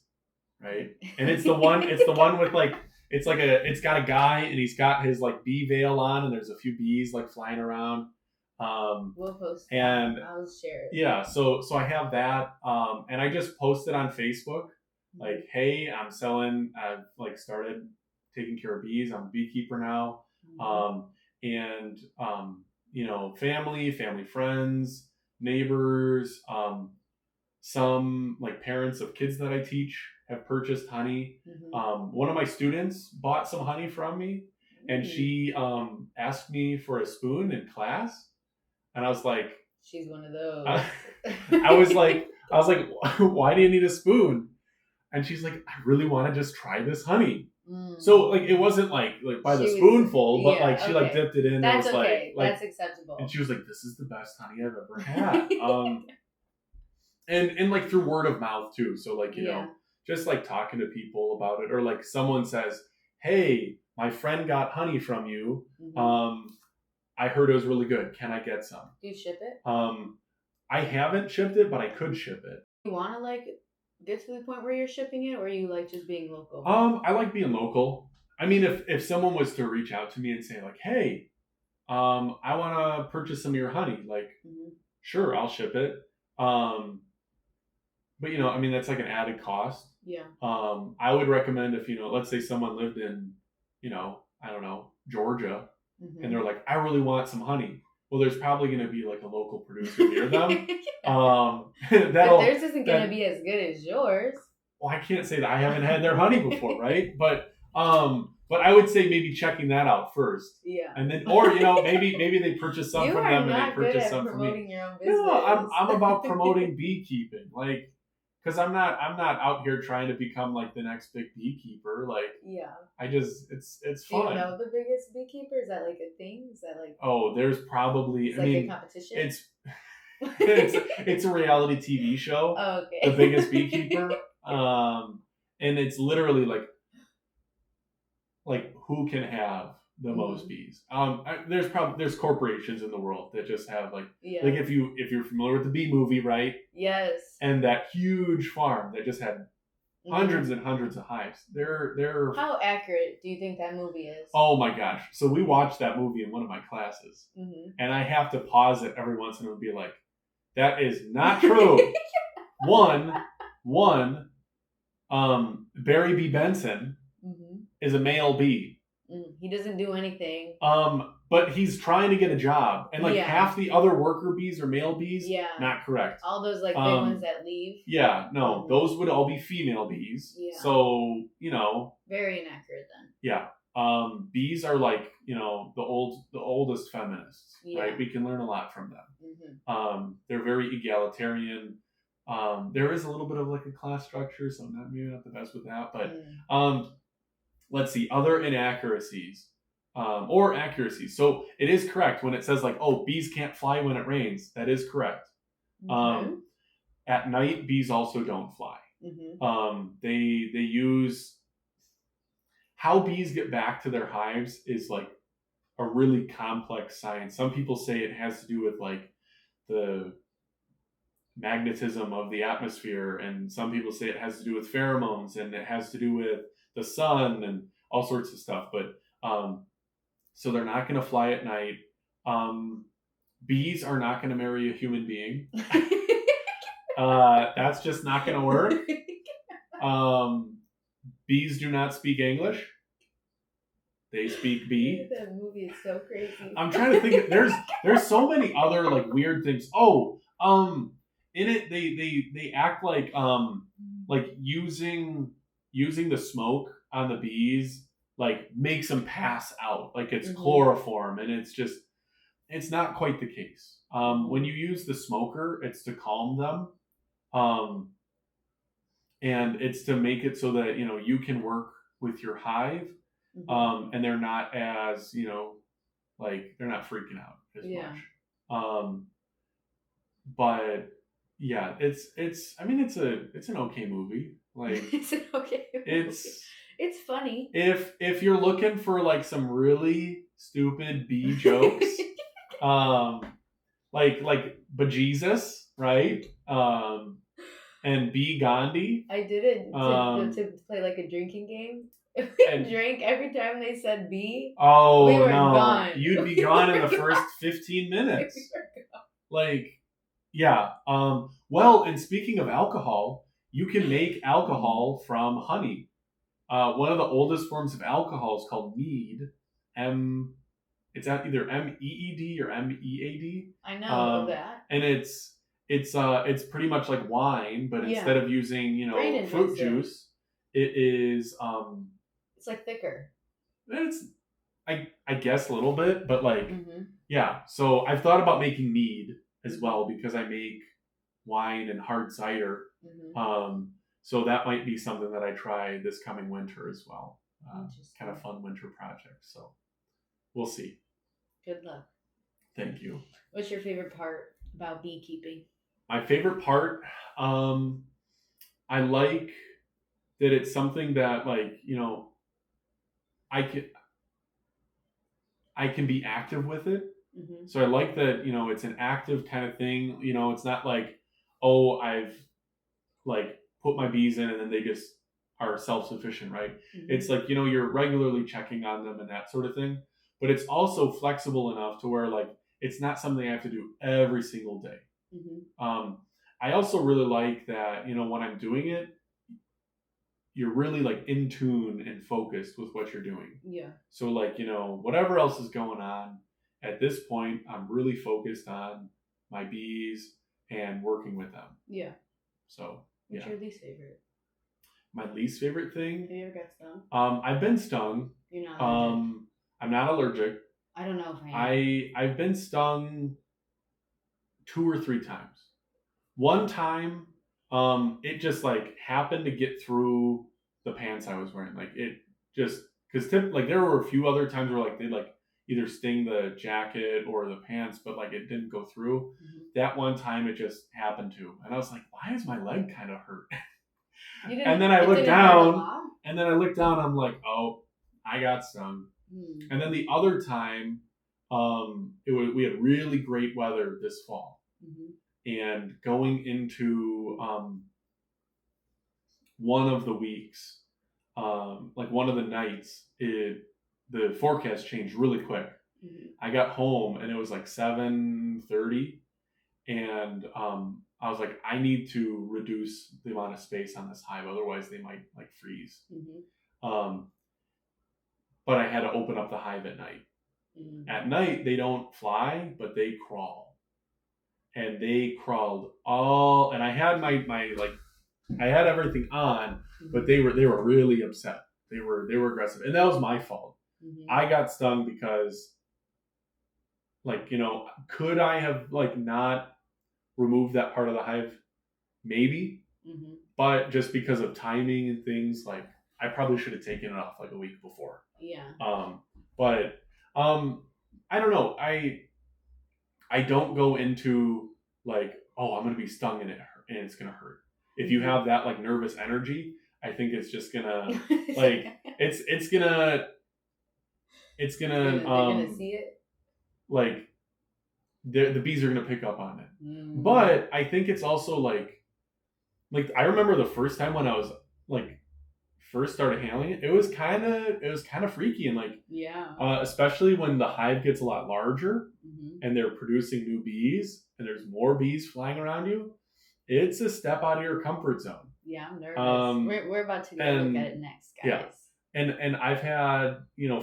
right? And it's the one. It's the one with like. It's got a guy and he's got his like bee veil on and there's a few bees like flying around. We'll post and that. I'll share it. Yeah, so I have that. And I just posted on Facebook like, hey, I'm selling. I've like started taking care of bees. I'm a beekeeper now. And you know, family friends, neighbors, some like parents of kids that I teach have purchased honey. One of my students bought some honey from me and she asked me for a spoon in class. And I was like, she's one of those. I was like, why do you need a spoon? And she's like, I really want to just try this honey. So like it wasn't like by the spoonful, but like she like dipped it in. That's and it was okay. like that's acceptable. And she was like, this is the best honey I've ever had. And like through word of mouth too. So like, you know, just like talking to people about it, or like someone says, hey, my friend got honey from you. I heard it was really good. Can I get some? Do you ship it? I haven't shipped it, but I could ship it. You want to like get to the point where you're shipping it, or are you like just being local? I like being local. I mean, if someone was to reach out to me and say like, hey, I want to purchase some of your honey, like, sure, I'll ship it. But you know, I mean, that's like an added cost. Yeah. I would recommend if, you know, let's say someone lived in, you know, I don't know, Georgia, and they're like, I really want some honey. Well, there's probably going to be like a local producer near them. But theirs isn't going to be as good as yours. Well, I can't say that. I haven't had their honey before, right? But I would say maybe checking that out first. Yeah. And then, or you know, maybe they purchase some from them and they purchase some from me. Your own business. No, I'm about promoting beekeeping, like, because I'm not out here trying to become like the next big beekeeper. Like, I just it's fun. Do you know the biggest beekeeper? Is that like a thing? Is that like? Oh, there's probably. It's like a competition. It's a reality TV show. Oh, okay. The Biggest Beekeeper. And it's literally like who can have the most bees. There's corporations in the world that just have like if you're familiar with the Bee Movie, right? Yes. And that huge farm that just had hundreds and hundreds of hives. They're How accurate do you think that movie is? Oh my gosh. So we watched that movie in one of my classes. And I have to pause it every once in a while and be like, that is not true. One, Barry B. Benson is a male bee. He doesn't do anything. But he's trying to get a job. And like half the other worker bees are male bees. Yeah. Not correct. All those like big ones that leave. Yeah, no. Those would all be female bees. Yeah. So, you know. Very inaccurate then. Yeah. Bees are like, you know, the oldest feminists. Right? We can learn a lot from them. They're very egalitarian. There is a little bit of like a class structure, so maybe not the best with that. But let's see, other inaccuracies or accuracies. So it is correct when it says like, oh, bees can't fly when it rains. That is correct. At night, bees also don't fly. They use how bees get back to their hives is like a really complex science. Some people say it has to do with like the magnetism of the atmosphere, and some people say it has to do with pheromones, and it has to do with the sun and all sorts of stuff. But so they're not going to fly at night. Bees are not going to marry a human being. That's just not going to work. Bees do not speak English. They speak bee. That movie is so crazy. I'm trying to think. There's so many other like weird things. In it they act like using the smoke on the bees like makes them pass out, like it's chloroform, and it's not quite the case. When you use the smoker, it's to calm them, and it's to make it so that, you know, you can work with your hive, and they're not as, you know, like they're not freaking out as much. But yeah, it's an okay movie. Like it's an okay movie. It's funny. If you're looking for like some really stupid bee jokes, like bejesus, right? And Bee Gandhi. I did it to play like a drinking game. If we drank every time they said bee, oh we were no, gone. You'd be gone in the first 15 minutes. Like, yeah. Well, and speaking of alcohol, you can make alcohol from honey. One of the oldest forms of alcohol is called mead. It's either MEED or MEAD. I know that. And it's pretty much like wine, but instead of using fruit juice, it is it's like thicker. It's I guess a little bit, but like yeah. So I've thought about making mead as well because I make wine and hard cider. So that might be something that I try this coming winter as well. Kind of fun winter project. So we'll see. Good luck. Thank you. What's your favorite part about beekeeping? My favorite part, I like that it's something that I can be active with it. So I like that, it's an active kind of thing. It's not like, oh, I've like put my bees in and then they just are self-sufficient, right? It's like, you're regularly checking on them and that sort of thing. But it's also flexible enough to where like it's not something I have to do every single day. I also really like that, when I'm doing it, you're really like in tune and focused with what you're doing. Yeah. So like, whatever else is going on at this point, I'm really focused on my bees and working with them. Yeah. So what's your least favorite? My least favorite thing? Have you ever got stung? I've been stung. You're not allergic? I'm not allergic. I don't know if I am. I've been stung 2 or 3 times. One time, it just like happened to get through the pants I was wearing. Like it just, because there were a few other times where like they'd like either sting the jacket or the pants, but like it didn't go through. That one time it just happened to, and I was like, why is my leg kind of hurt? And then I looked down, I'm like, oh, I got stung. And then the other time, we had really great weather this fall. And going into one of the weeks, like one of the nights, the forecast changed really quick. I got home and it was like 7:30, and I was like, I need to reduce the amount of space on this hive, otherwise they might like freeze. But I had to open up the hive at night. At night they don't fly, but they crawl. And they crawled and I had my like, I had everything on, but they were really upset. They were aggressive, and that was my fault. I got stung because, like, could I have like not removed that part of the hive? Maybe, but just because of timing and things, like I probably should have taken it off like a week before. Yeah. But I don't know. I don't go into like, oh, I'm gonna be stung and it's gonna hurt. If you have that like nervous energy, I think it's just gonna like it's gonna they're gonna see it. Like the bees are gonna pick up on it. But I think it's also like I remember the first time when I was like first started handling it, it was kind of freaky, and like especially when the hive gets a lot larger and they're producing new bees and there's more bees flying around you. It's a step out of your comfort zone. Yeah, I'm nervous. We're about to go look at it next, guys. Yeah. And I've had,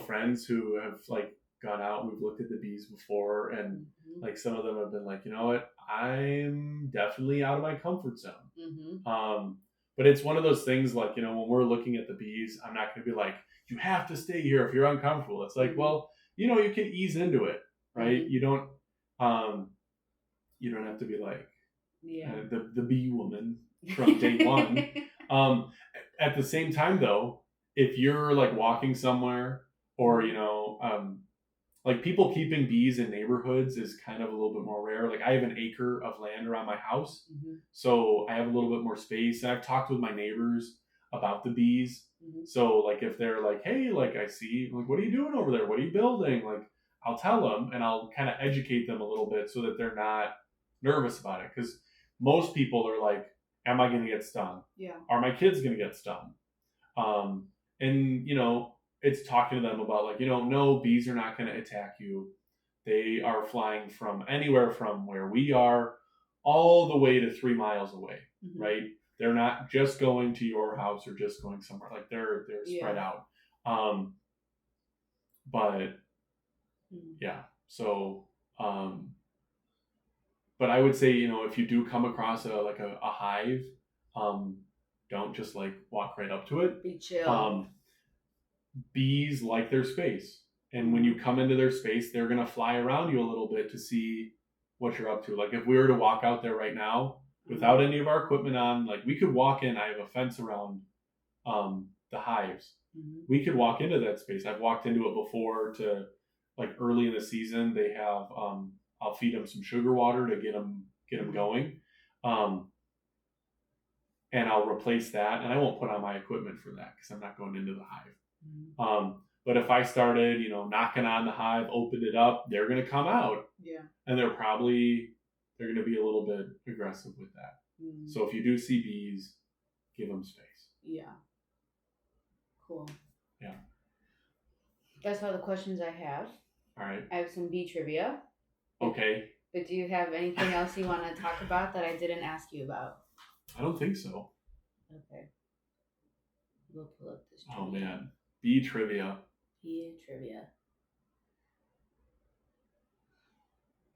friends who have like gone out, we've looked at the bees before, and like some of them have been like, you know what, I'm definitely out of my comfort zone. But it's one of those things like, when we're looking at the bees, I'm not going to be like, you have to stay here if you're uncomfortable. It's like, well, you can ease into it, right? You don't have to be like, the bee woman from day one. At the same time, though, if you're like walking somewhere, or like people keeping bees in neighborhoods is kind of a little bit more rare. Like I have an acre of land around my house, so I have a little bit more space, and I've talked with my neighbors about the bees. So like if they're like, hey, like I see, like, what are you doing over there? What are you building? Like I'll tell them and I'll kind of educate them a little bit so that they're not nervous about it. Because most people are like, am I going to get stung? Yeah. Are my kids going to get stung? And, it's talking to them about like, no, bees are not going to attack you. They are flying from anywhere from where we are all the way to 3 miles away, right? They're not just going to your house or just going somewhere. Like they're spread out. But yeah, so, but I would say, if you do come across a hive, don't just like walk right up to it. Be chill. Bees like their space. And when you come into their space, they're going to fly around you a little bit to see what you're up to. Like if we were to walk out there right now without any of our equipment on, like we could walk in. I have a fence around the hives. We could walk into that space. I've walked into it before to like early in the season. They have, I'll feed them some sugar water to get them going. And I'll replace that. And I won't put on my equipment for that because I'm not going into the hive. But if I started, knocking on the hive, opened it up, they're going to come out. Yeah. And they're going to be a little bit aggressive with that. So if you do see bees, give them space. Yeah. Cool. Yeah. That's all the questions I have. All right. I have some bee trivia. Okay. But do you have anything else you want to talk about that I didn't ask you about? I don't think so. Okay. We'll pull up this trivia. Oh, man. Bee trivia. Bee trivia.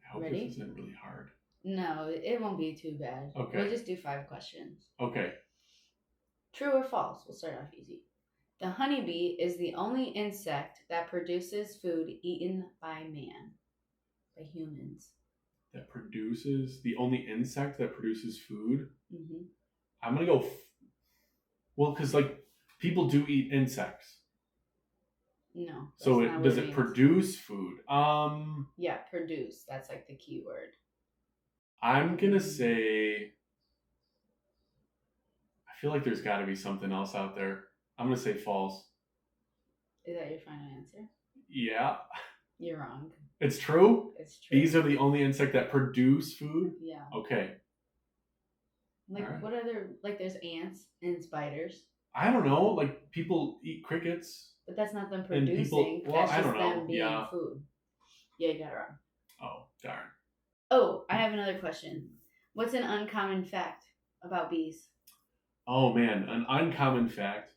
I hope Ready? This isn't really hard. No, it won't be too bad. Okay. We'll just do 5 questions. Okay. True or false? We'll start off easy. The honeybee is the only insect that produces food eaten by man. By humans. The only insect that produces food? Mm-hmm. I'm going to go... well, because like people do eat insects. No. So does it produce food? Yeah, produce. That's like the key word. I'm going to say... I feel like there's got to be something else out there. I'm going to say false. Is that your final answer? Yeah. You're wrong. It's true? It's true. Bees are the only insect that produce food? Yeah. Okay. Like, right. What other... like, there's ants and spiders. I don't know. Like, people eat crickets. But that's not them producing. That's just them being food. Yeah, you got it wrong. Oh, darn. Oh, I have another question. What's an uncommon fact about bees? Oh, man. An uncommon fact.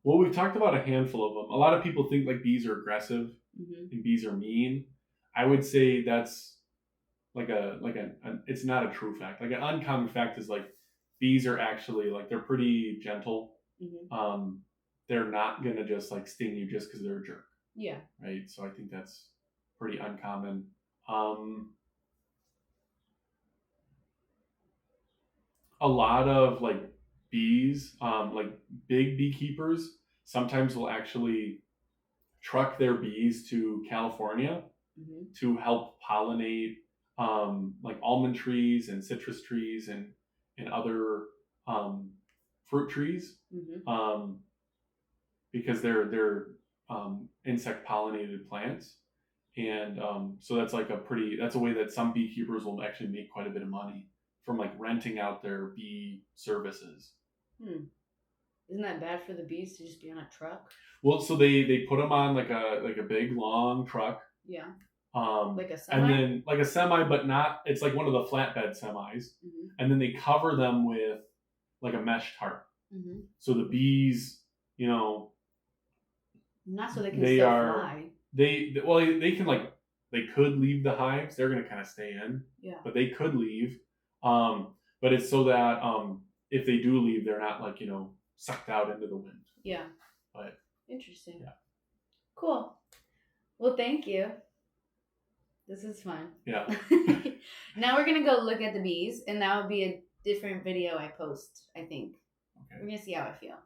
Well, we've talked about a handful of them. A lot of people think like bees are aggressive and bees are mean. I would say that's it's not a true fact. Like an uncommon fact is like bees are actually like they're pretty gentle. They're not gonna just like sting you just because they're a jerk. Yeah. Right. So I think that's pretty uncommon. A lot of like bees, like big beekeepers, sometimes will actually truck their bees to California to help pollinate like almond trees and citrus trees and other fruit trees because they're insect pollinated plants. And so that's like that's a way that some beekeepers will actually make quite a bit of money from like renting out their bee services. Isn't that bad for the bees to just be on a truck? Well, so they put them on like a big long truck. Yeah. Like a semi? And then like a semi, but not, it's like one of the flatbed semis. And then they cover them with like a mesh tarp. So the bees, not so they can still fly. They can like, they could leave the hives. They're going to kind of stay in. Yeah. But they could leave. But it's so that if they do leave, they're not like, sucked out into the wind. Yeah. But interesting. Yeah. Cool. Well, thank you. This is fun. Yeah. Now we're going to go look at the bees, and that will be a different video I post, I think. Okay. We're going to see how I feel.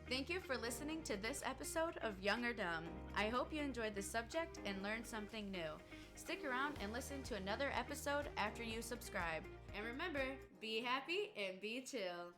Thank you for listening to this episode of Young or Dumb. I hope you enjoyed the subject and learned something new. Stick around and listen to another episode after you subscribe. And remember, be happy and be chill.